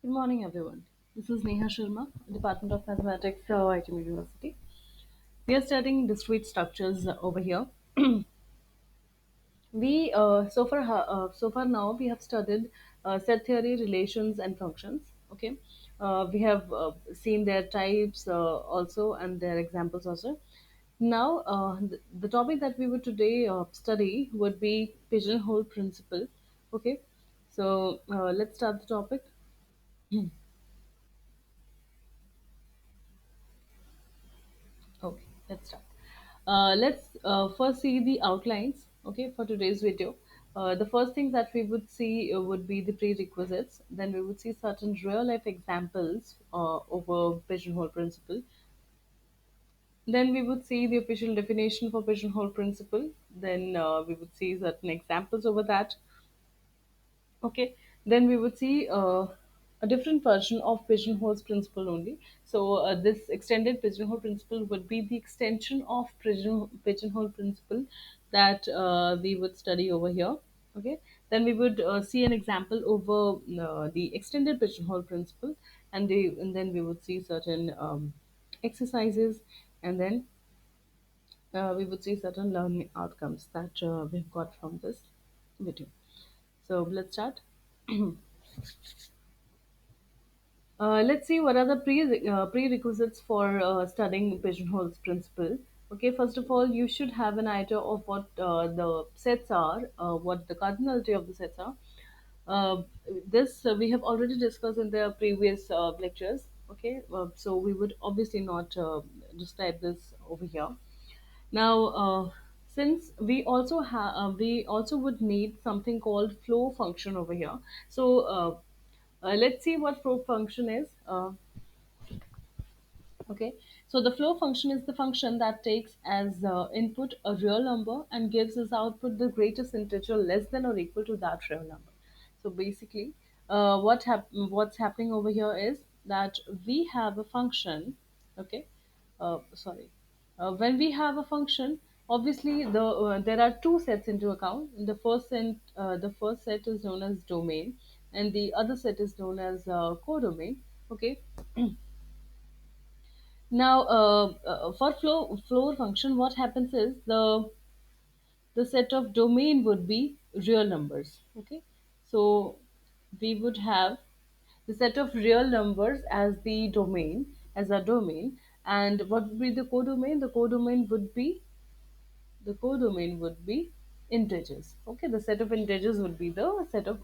Good morning, everyone. This is Neha Sharma, Department of Mathematics, ITM University. We are studying discrete structures over here. We so far now we have studied set theory, relations, and functions. Okay, we have seen their types also and their examples also. Now, the topic that we would today study would be pigeonhole principle. Okay, so let's start the topic. Okay, let's start. Let's first see the outlines, okay, for today's video. The first thing that we would see would be the prerequisites. Then we would see certain real-life examples over pigeonhole principle. Then we would see the official definition for pigeonhole principle. Then we would see certain examples over that. Okay, then we would see a different version of pigeonholes principle only. So this extended pigeonhole principle would be the extension of pigeonhole principle that we would study over here. Okay, then we would see an example over the extended pigeonhole principle, and then we would see certain exercises, and then we would see certain learning outcomes that we've got from this video. So let's start. Let's see what are the prerequisites for studying pigeonholes principle. Okay, first of all, you should have an idea of what the sets are, what the cardinality of the sets are. This we have already discussed in the previous lectures. Okay, so we would obviously not describe this over here. Now, since we also would need something called flow function over here. So let's see what flow function is. Okay, so the flow function is the function that takes as input a real number and gives as output the greatest integer less than or equal to that real number. So basically, what's happening over here is that we have a function. Okay, sorry. When we have a function, obviously there are two sets into account. The first set is known as domain, and the other set is known as codomain. Okay, now, for floor function, what happens is the set of domain would be real numbers. Okay, so we would have the set of real numbers as the domain as a domain, and what would be the codomain? The codomain would be integers. Okay, the set of integers would be the set of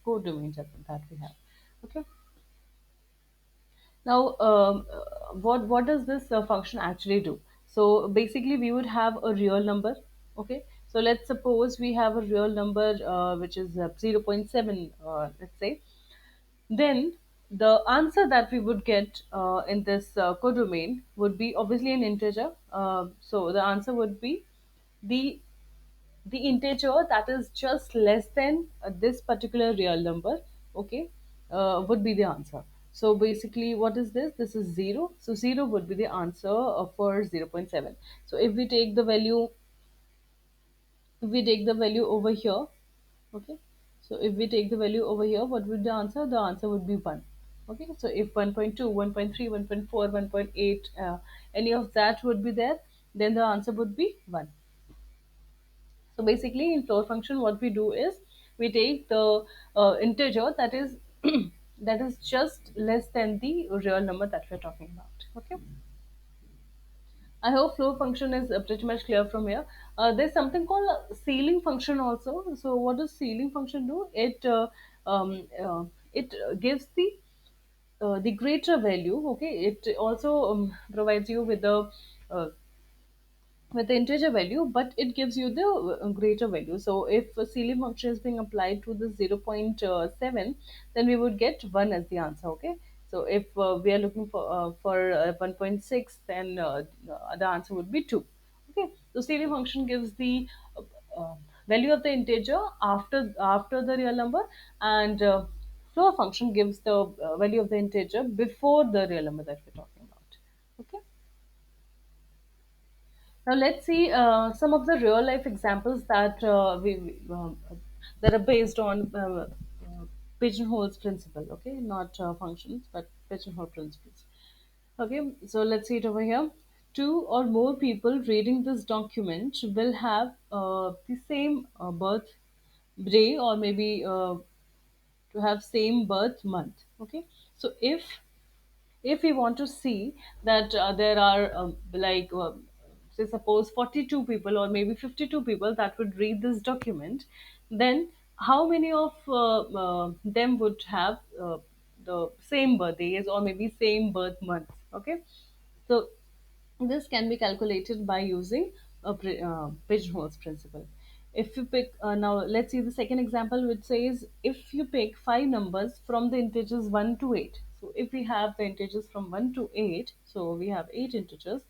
codomains that we have. Okay. Now, what does this function actually do? So basically, we would have a real number. Okay, so let's suppose we have a real number which is 0.7. Let's say, then the answer that we would get in this codomain would be obviously an integer. So the answer would be the the integer that is just less than this particular real number. Okay, would be the answer. So basically, what is this? This is 0. So 0 would be the answer for 0.7. So if we take the value over here. Okay, so if we take the value over here, what would the answer would be 1. Okay, so if 1.2, 1.3, 1.4, 1.8, any of that would be there, then the answer would be 1. So basically, in floor function, what we do is we take the integer that is that is just less than the real number that we're talking about. Okay. I hope floor function is pretty much clear from here. There's something called a ceiling function also. So what does ceiling function do? It gives the greater value. Okay. It also provides you uh, with the integer value, but it gives you the greater value. So if a Celim function is being applied to the 0.7, then we would get 1 as the answer. Okay. So if we are looking for 1.6, then the answer would be 2. Okay. So Celim function gives the uh, value of the integer after the real number, and floor function gives the value of the integer before the real number that we're talking about. Okay. Now let's see some of the real life examples that that are based on pigeonholes principle. Okay, not functions, but pigeonhole principles. Okay, so let's see it over here. Two or more people reading this document will have the same birth day, or maybe to have same birth month. Okay, so if we want to see that there are say suppose 42 people or maybe 52 people that would read this document, then how many of them would have the same birthdays or maybe same birth months? Okay, so this can be calculated by using a pigeonholes principle. If you pick, now let's see the second example, which says if you pick five numbers from the integers 1 to 8. So if we have the integers from 1 to 8, so we have 8 integers,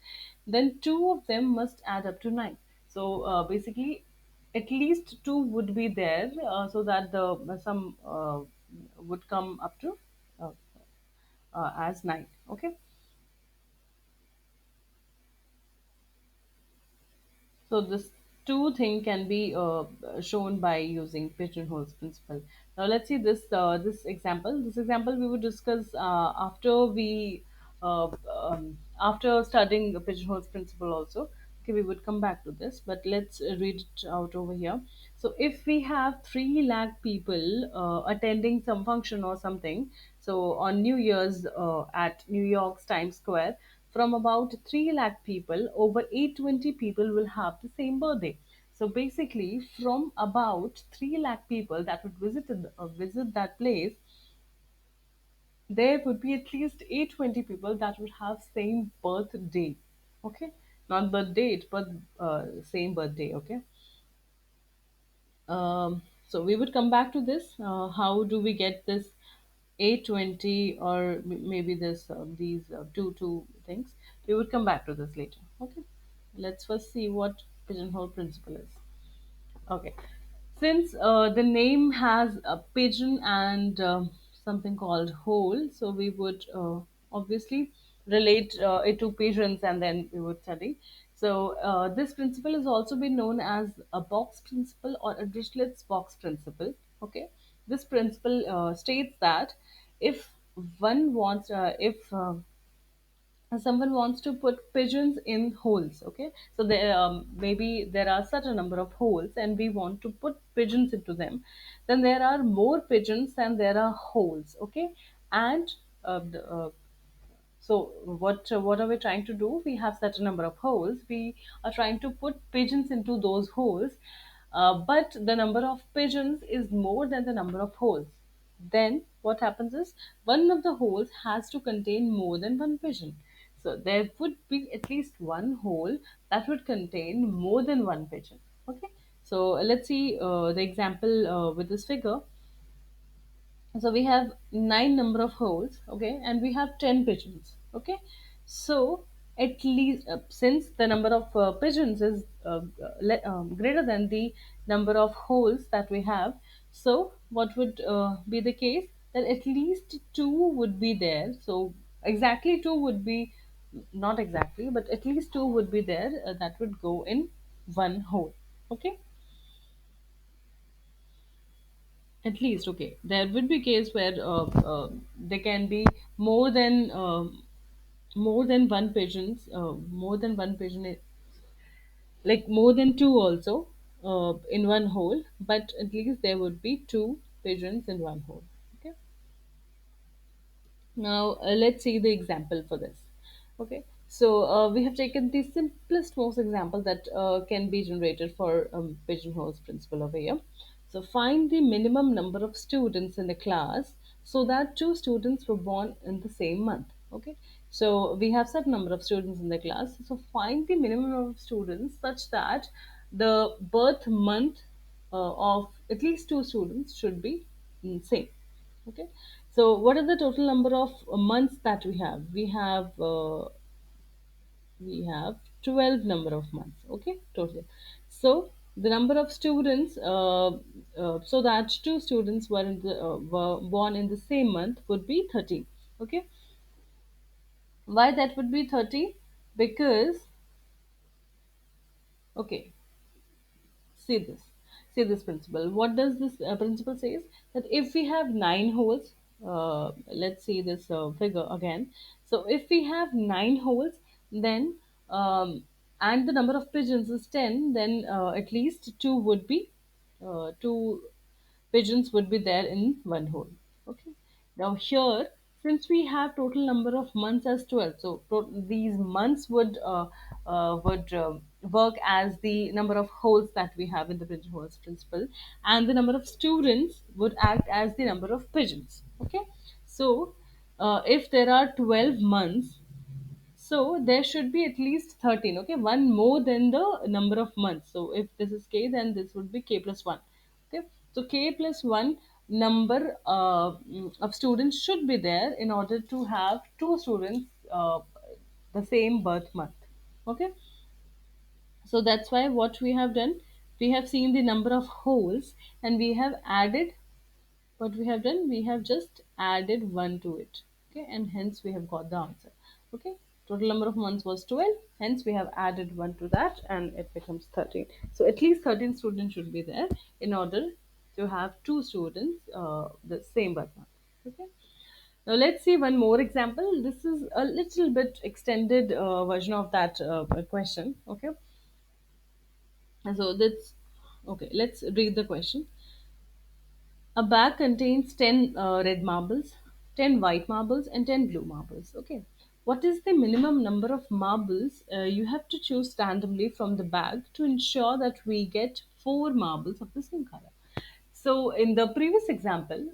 then two of them must add up to 9. So basically, at least two would be there, so that the some would come up to uh, as 9. Okay. So this two thing can be shown by using pigeonholes principle. Now let's see this example. This example we will discuss after studying the pigeonholes principle also. Okay, we would come back to this, but let's read it out over here. So if we have 3 lakh people attending some function or something, so on New Year's at New York's Times Square, from about 3 lakh people, over 820 people will have the same birthday. So basically, from about 3 lakh people that would visit that place, there would be at least 820 people that would have same birthday. Okay, not birth date, but same birthday. Okay. So we would come back to this. How do we get this 820 or maybe this these two things? We would come back to this later. Okay. Let's first see what pigeonhole principle is. Okay. Since the name has a pigeon and something called hole, so we would obviously relate it to pigeons and then we would study. So this principle has also been known as a box principle or a Dirichlet's box principle. Okay, this principle states that if one wants, if someone wants to put pigeons in holes. Okay, so there maybe there are such a number of holes and we want to put pigeons into them, then there are more pigeons than there are holes. Okay, and so what are we trying to do? We have such a number of holes. We are trying to put pigeons into those holes, but the number of pigeons is more than the number of holes. Then what happens is one of the holes has to contain more than one pigeon. So there would be at least one hole that would contain more than one pigeon. Okay. So let's see the example with this figure. So we have 9 number of holes, okay, and we have 10 pigeons. Okay, so at least since the number of pigeons is greater than the number of holes that we have, so what would be the case? That at least two would be there. So exactly two would be, not exactly, but at least two would be there that would go in one hole. Okay. At least, okay. There would be case where there can be more than more than one pigeons, more than one pigeon, like more than two also in one hole. But at least there would be two pigeons in one hole. Okay. Now, let's see the example for this. Okay, so we have taken the simplest, most example that can be generated for pigeonholes principle over here. So find the minimum number of students in the class so that two students were born in the same month. Okay, so we have set number of students in the class. So find the minimum number of students such that the birth month of at least two students should be same. Okay, so what is the total number of months that we have? We have 12 number of months. Okay, total. So the number of students, so that two students were born in the same month would be 30. Okay, why that would be 30? Because, okay, see this. see this principle. What does this principle says? That if we have nine holes, let's see this figure again. So if we have nine holes, then and the number of pigeons is 10, then at least two would be two pigeons would be there in one hole. Okay. Now here, since we have total number of months as 12, so these months would work as the number of holes that we have in the pigeon holes principle, and the number of students would act as the number of pigeons. Okay. So if there are 12 months, so there should be at least 13, okay, one more than the number of months. So if this is k, then this would be k plus 1. Okay, so k plus 1 number of students should be there in order to have two students the same birth month. Okay, so that's why what we have done, we have seen the number of holes and we have added, what we have done, we have just added 1 to it. Okay, and hence we have got the answer. Okay, total number of months was 12, hence we have added 1 to that and it becomes 13. So at least 13 students should be there in order to have two students the same birth month. Okay, now let's see one more example. This is a little bit extended version of that question. Okay, and so that's okay. Let's read the question. A bag contains 10 red marbles, 10 white marbles, and 10 blue marbles. Okay. What is the minimum number of marbles you have to choose randomly from the bag to ensure that we get four marbles of the same color? So, in the previous example,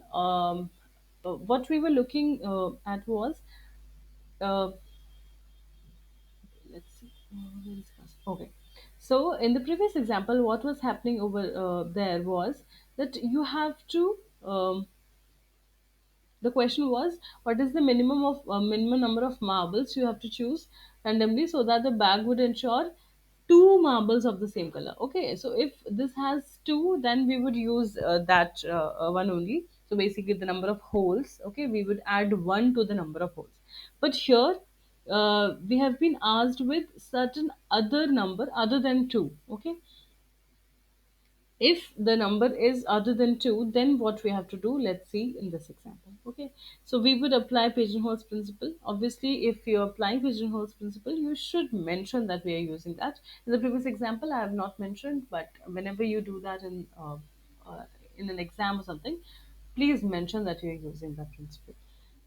what we were looking at was uh, let's see. Where is this? Okay. So in the previous example, what was happening over there was that you have to the question was, what is the minimum number of marbles you have to choose randomly so that the bag would ensure two marbles of the same color. Okay, so if this has two, then we would use that one only. So basically, the number of holes. Okay, we would add one to the number of holes. But here, we have been asked with certain other number other than two. Okay, if the number is other than 2, then what we have to do, let's see in this example. Okay, so we would apply pigeonholes principle. Obviously, if you're applying pigeonholes principle, you should mention that we are using that. In the previous example, I have not mentioned, but whenever you do that uh, in an exam or something, please mention that you're using that principle.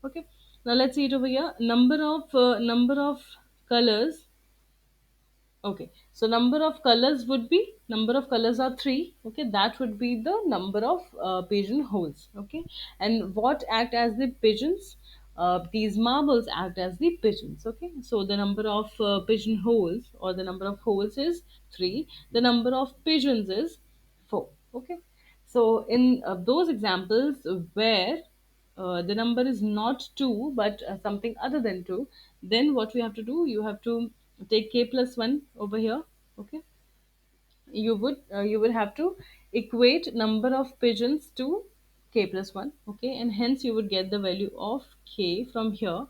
Okay, now let's see it over here. Number of colors. Okay, so number of colors are three. Okay, that would be the number of pigeon holes. Okay, and what act as the pigeons? These marbles act as the pigeons. Okay, so the number of pigeon holes or the number of holes is three. The number of pigeons is four. Okay, so in those examples where the number is not 2 but something other than 2, then what we have to do, you have to take k plus 1 over here. Okay, you would have to equate number of pigeons to k plus 1. Okay, and hence you would get the value of k from here.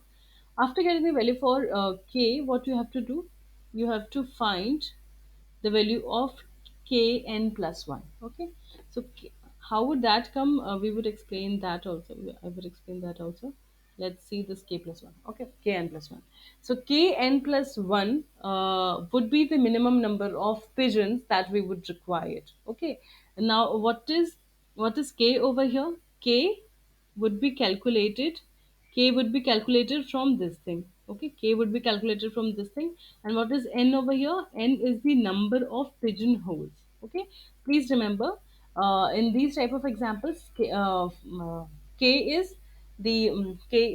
After getting the value for k, what you have to do, you have to find the value of kn plus 1. Okay, so how would that come? We would explain that also. I would explain that also. Let's see this k plus 1. Okay, kn plus 1. So kn plus 1 would be the minimum number of pigeons that we would require. Okay, now what is k over here? K would be calculated, k would be calculated from this thing. Okay, k would be calculated from this thing. And what is n over here? N is the number of pigeonholes. Okay, please remember, in these type of examples, k is k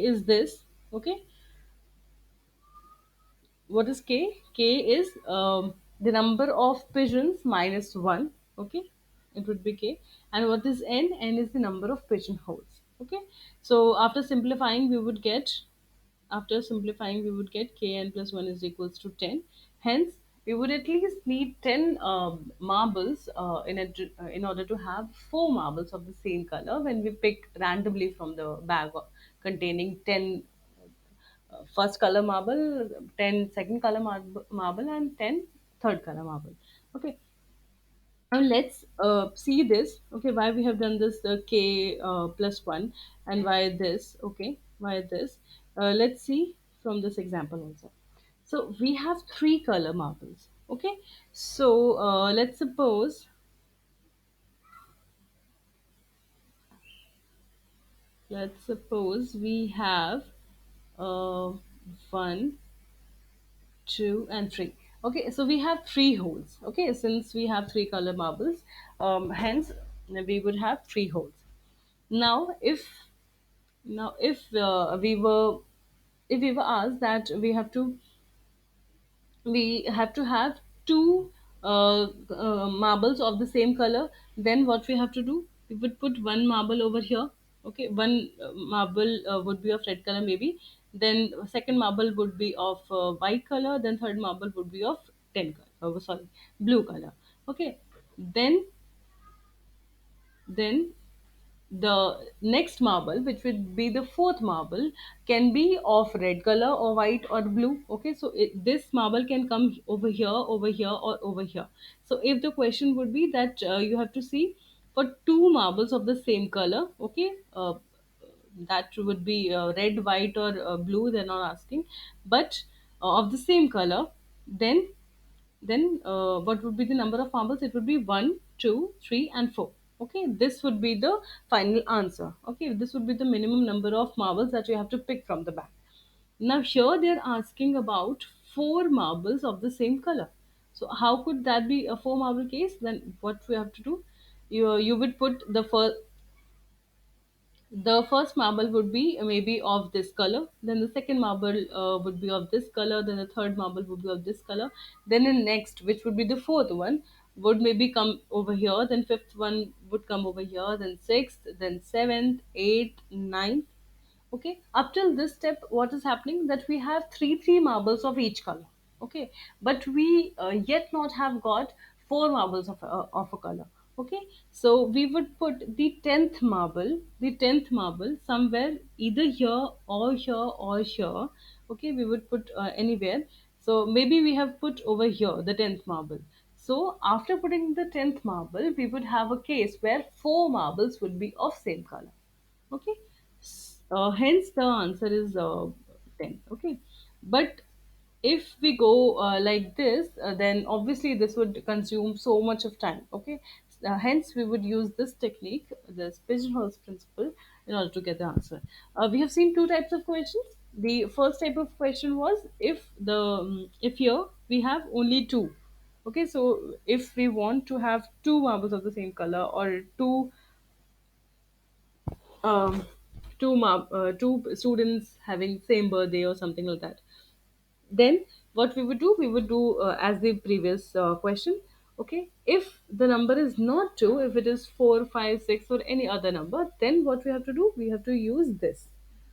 is this. Okay, what is k? K is the number of pigeons minus 1. Okay, it would be k. And what is n? N is the number of pigeonholes. Okay, so after simplifying we would get kn plus 1 is equals to 10. Hence we would at least need 10 marbles in order to have four marbles of the same color when we pick randomly from the bag containing 10 first color marble, 10 second color marble, and 10 third color marble. Okay, Now let's see this. Okay, why we have done this k plus 1, and why this. Okay, why this. Let's see from this example also. So we have three color marbles. Okay, so let's suppose we have uh, 1, 2, and 3. Okay, so we have three holes. Okay, since we have three color marbles, hence we would have three holes. Now if we were asked that we have to have two marbles of the same color, then what we have to do, we would put one marble over here. Okay, one marble would be of red color maybe, then second marble would be of white color, then third marble would be of ten color, sorry, blue color. Okay, then then the next marble, which would be the fourth marble, can be of red color or white or blue. Okay, so this marble can come over here, over here, or over here. So if the question would be that you have to see for two marbles of the same color. Okay, that would be red, white, or blue, they're not asking, but of the same color, then what would be the number of marbles? It would be 1, 2, 3, and 4. Okay, this would be the final answer. Okay, this would be the minimum number of marbles that you have to pick from the bag. Now here they're asking about four marbles of the same color. So how could that be a four marble case? Then what we have to do, you would put the first marble would be maybe of this color, then the second marble would be of this color, then the third marble would be of this color, then the next, which would be the fourth one, would maybe come over here, then fifth one would come over here, then sixth, then seventh, eighth, ninth. Okay, up till this step, what is happening, that we have three marbles of each color. Okay, but we yet not have got four marbles of a color. Okay, so we would put the tenth marble somewhere, either here or here or here. Okay, we would put anywhere. So maybe we have put over here the 10th marble. So after putting the 10th marble, we would have a case where four marbles would be of same color. Okay, hence the answer is 10. Okay, but if we go like this, then obviously this would consume so much of time. Okay, hence we would use this technique, this pigeonholes principle, in order to get the answer. We have seen two types of questions. The first type of question was if here we have only two. Okay, so if we want to have two marbles of the same color, or um, two students having same birthday or something like that, then what we would do as the previous question. Okay, if the number is not 2, if it is 4, 5, 6, or any other number, then what we have to do, we have to use this.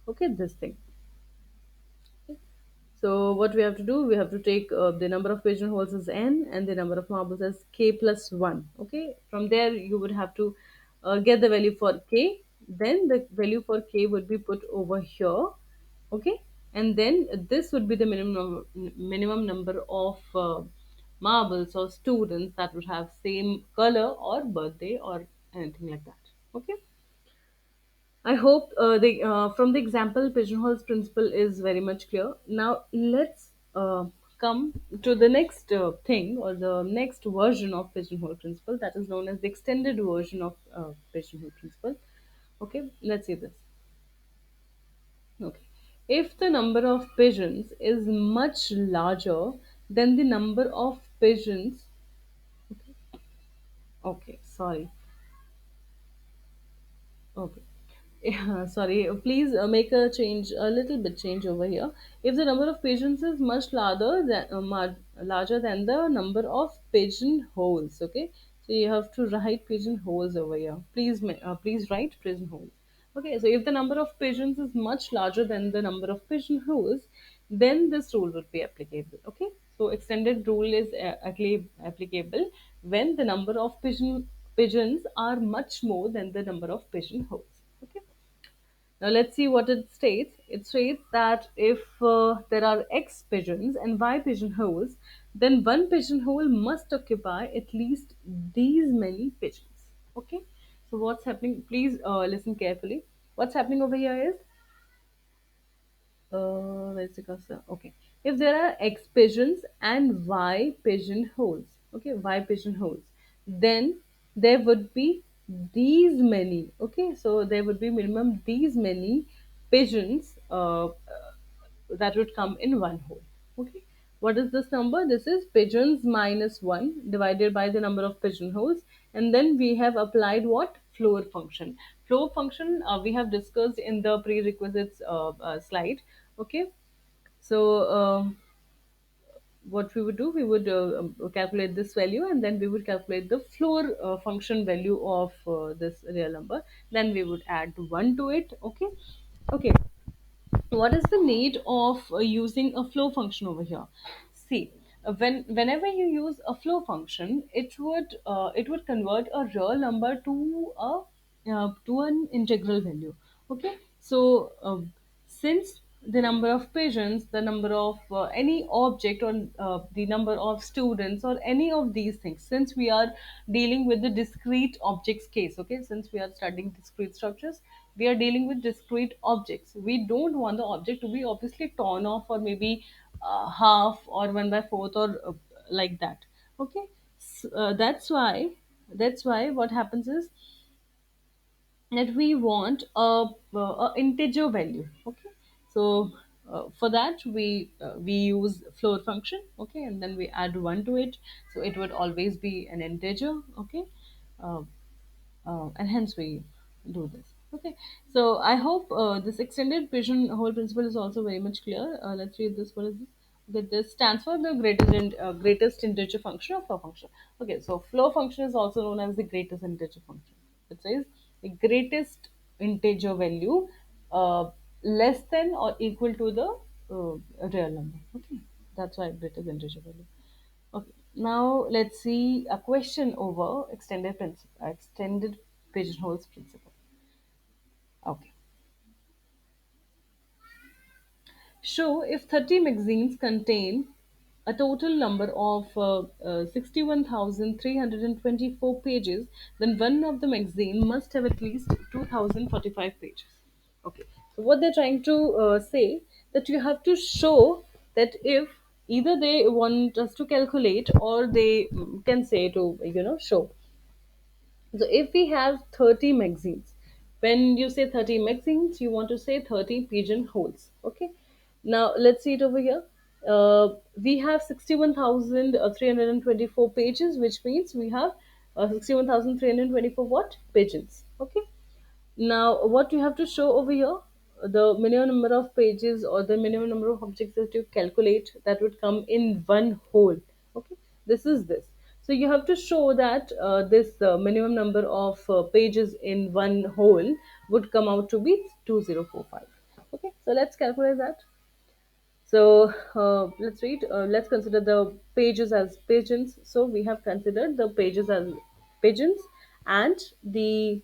Okay, this thing. So what we have to do, we have to take the number of pigeonholes as n and the number of marbles as k plus 1. Okay, from there you would have to get the value for k. Then the value for k would be put over here. Okay, and then this would be the minimum number of marbles or students that would have same color or birthday or anything like that. Okay, I hope the from the example, pigeonholes principle is very much clear. Now let's come to the next thing, or the next version of pigeonhole principle, that is known as the extended version of pigeonhole principle. Okay, let's see this. Okay, if the number of pigeons is much larger than the number of pigeons. Okay, sorry. Okay. Yeah, sorry. Please make a change, a little bit change over here. If the number of pigeons is much larger than the number of pigeonholes, okay. So you have to write pigeonholes over here. Please write pigeonholes. Okay. So if the number of pigeons is much larger than the number of pigeonholes, then this rule would be applicable. Okay. So extended rule is applicable when the number of pigeons are much more than the number of pigeonholes. Okay. Now let's see what it states. It states that if there are X pigeons and Y pigeonholes, then one pigeonhole must occupy at least these many pigeons. Okay, so what's happening? Please listen carefully. What's happening over here is, where's the cursor? Okay. If there are X pigeons and Y pigeonholes, okay, Y pigeonholes, then there would be these many, okay, so there would be minimum these many pigeons that would come in one hole. Okay. What is this number? This is pigeons minus 1 divided by the number of pigeonholes. And then we have applied what? Floor function. Floor function we have discussed in the prerequisites slide. Okay. So what we would do, we would calculate this value, and then we would calculate the floor function value of this real number. Then we would add 1 to it. Okay. Okay, what is the need of using a flow function over here? See, whenever you use a flow function, it would convert a real number to an integral value. Okay, so since the number of pigeons, the number of any object, or the number of students, or any of these things, since we are dealing with the discrete objects case, okay, since we are studying discrete structures, we are dealing with discrete objects. We don't want the object to be obviously torn off, or maybe half, or one by fourth, or like that. Okay, that's why what happens is that we want a integer value. Okay, so for that we use floor function. Okay, and then we add 1 to it, so it would always be an integer. Okay, uh, and hence we do this. Okay, so I hope this extended pigeonhole principle is also very much clear. Let's read this. What is this? That this stands for the greatest integer function or flow function. Okay, so flow function is also known as the greatest integer function. It says the greatest integer value uh, less than or equal to the real number. Okay, that's why greatest integer value. Okay, now let's see a question over extended pigeonholes principle. Okay. Show if 30 magazines contain a total number of 61,324 pages, then one of the magazine must have at least 2,045 pages. Okay. So what they're trying to say, that you have to show that if either they want us to calculate, or they can say to, show. So if we have 30 magazines, when you say 30 magazines, you want to say 30 pigeonholes. Okay. Now let's see it over here. We have 61,324 pages, which means we have 61,324 what? Pigeons. Okay. Now, what you have to show over here, the minimum number of pages or the minimum number of objects that you calculate that would come in one whole. Okay, this is this. So you have to show that this minimum number of pages in one whole would come out to be 2045. Okay, so let's calculate that. So let's read. Let's consider the pages as pigeons. So we have considered the pages as pigeons, and the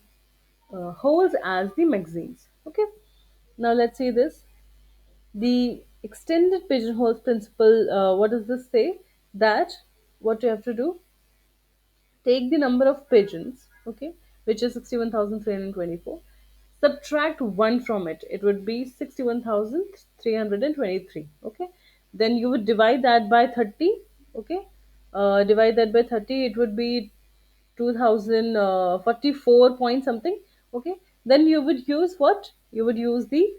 holes as the magazines. Okay, now let's see this. The extended pigeonholes principle. What does this say? That what you have to do, take the number of pigeons, okay, which is 61,324, subtract 1 from it. It would be 61,323. Okay, then you would divide that by 30. Okay, divide that by 30, it would be 2044 point something. Okay, then you would use what? You would use the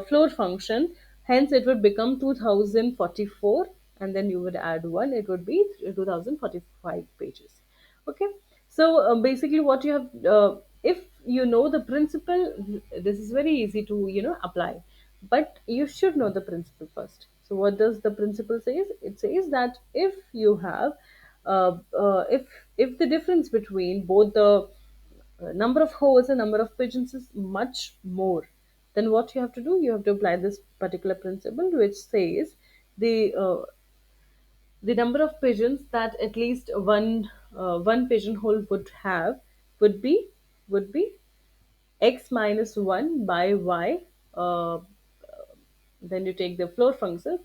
floor function, hence it would become 2044, and then you would add 1, it would be 2045 pages. Okay, so basically what you have, if you know the principle, this is very easy to apply, but you should know the principle first. So what does the principle says? It says that if you have if the difference between both the number of holes and number of pigeons is much more, then what you have to do, you have to apply this particular principle, which says the the number of pigeons that at least one pigeonhole would have would be x minus 1 by y. uh, then you take the floor function,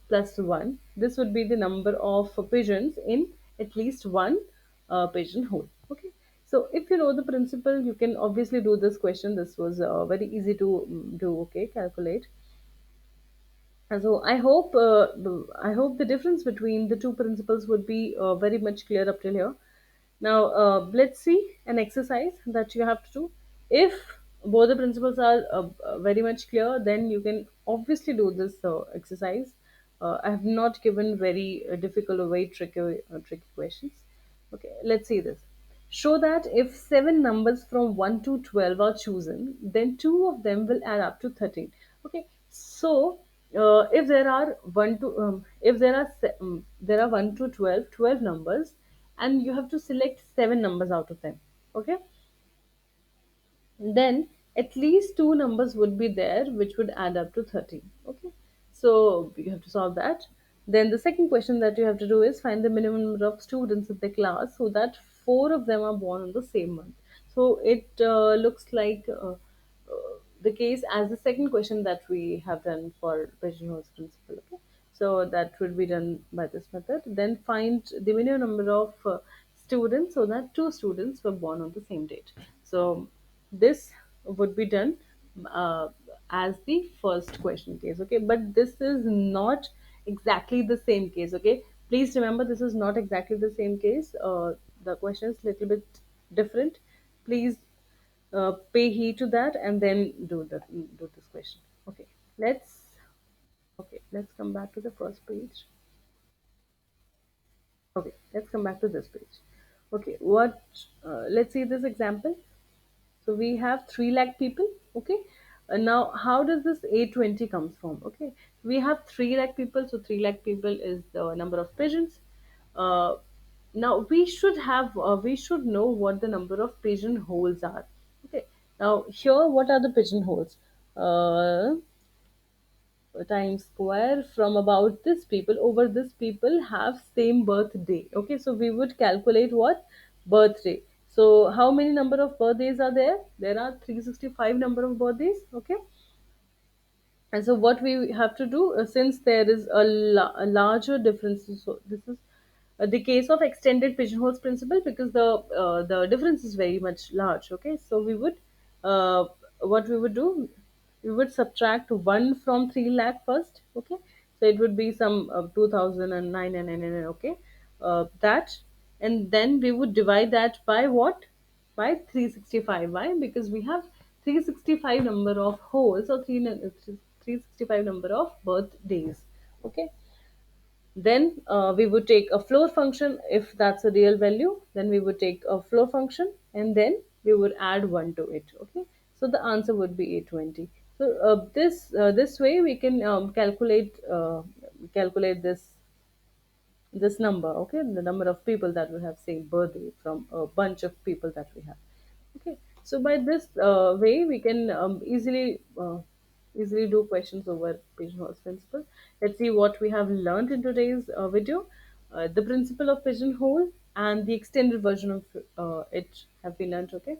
plus 1. This would be the number of pigeons in at least one pigeon hole. Okay. So if you know the principle, you can obviously do this question. This was very easy to do. Okay, calculate. And so I hope the difference between the two principles would be very much clear up till here. Now let's see an exercise that you have to do. If both the principles are very much clear, then you can obviously do this exercise. I have not given very difficult or very tricky questions. Okay, let's see this. Show that if seven numbers from 1 to 12 are chosen, then two of them will add up to 13. Okay, so if there are 1 to if there are 1 to 12, 12 numbers, and you have to select seven numbers out of them. Okay, then at least two numbers would be there which would add up to 13. Okay, so you have to solve that. Then the second question that you have to do is find the minimum number of students in the class so that four of them are born on the same month. So it looks like the case as the second question that we have done for pigeonhole's principle. Okay, so that would be done by this method. Then find the minimum number of students so that two students were born on the same date. So this would be done uh, as the first question case. Okay, but this is not exactly the same case. Okay, please remember this is not exactly the same case. The question is little bit different. Please pay heed to that and then do this question. Okay, let's let's come back to the first page. Okay, let's come back to this page. Okay, what let's see this example. So we have 3 lakh people. Okay, now how does this 820 comes from? Okay, we have 3 lakh people, so 3 lakh people is the number of pigeons. uh, Now we should know what the number of pigeon holes are. Okay, now here what are the pigeon holes? Times square from about this people over this people have same birthday. Okay, so we would calculate what birthday. So how many number of birthdays are there? There are 365 number of birthdays. Okay, and so what we have to do, since there is a larger difference, so this is the case of extended pigeonholes principle because the difference is very much large. Okay, so we would uh, what we would do, we would subtract 1 from 3 lakh first. Okay, so it would be some 2009 and okay, that, and then we would divide that by what, by 365. Why? Because we have 365 number of holes or 365 number of birthdays. Okay, then we would take a floor function. If that's a real value, then we would take a floor function and then we would add 1 to it. Okay, so the answer would be 820. So this way we can calculate this number. Okay, the number of people that we have same birthday from a bunch of people that we have. Okay, so by this way we can easily do questions over pigeonholes principle. Let's see what we have learned in today's video. The principle of pigeonhole and the extended version of it have been learned. Okay,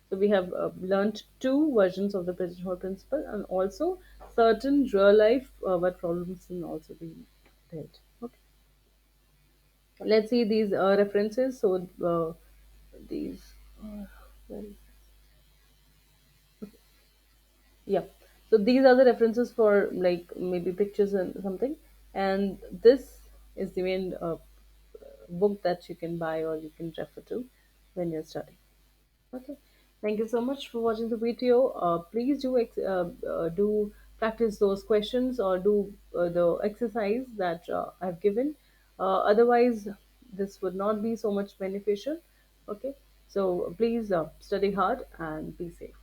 so we have learned two versions of the pigeonhole principle, and also certain real life what problems can also be dealt. Okay, let's see these references. So these well, yeah, so these are the references for like maybe pictures and something, and this is the main book that you can buy or you can refer to when you're studying. Okay, thank you so much for watching the video. Please do practice those questions or do the exercise that I've given. Otherwise, this would not be so much beneficial. Okay, so please study hard and be safe.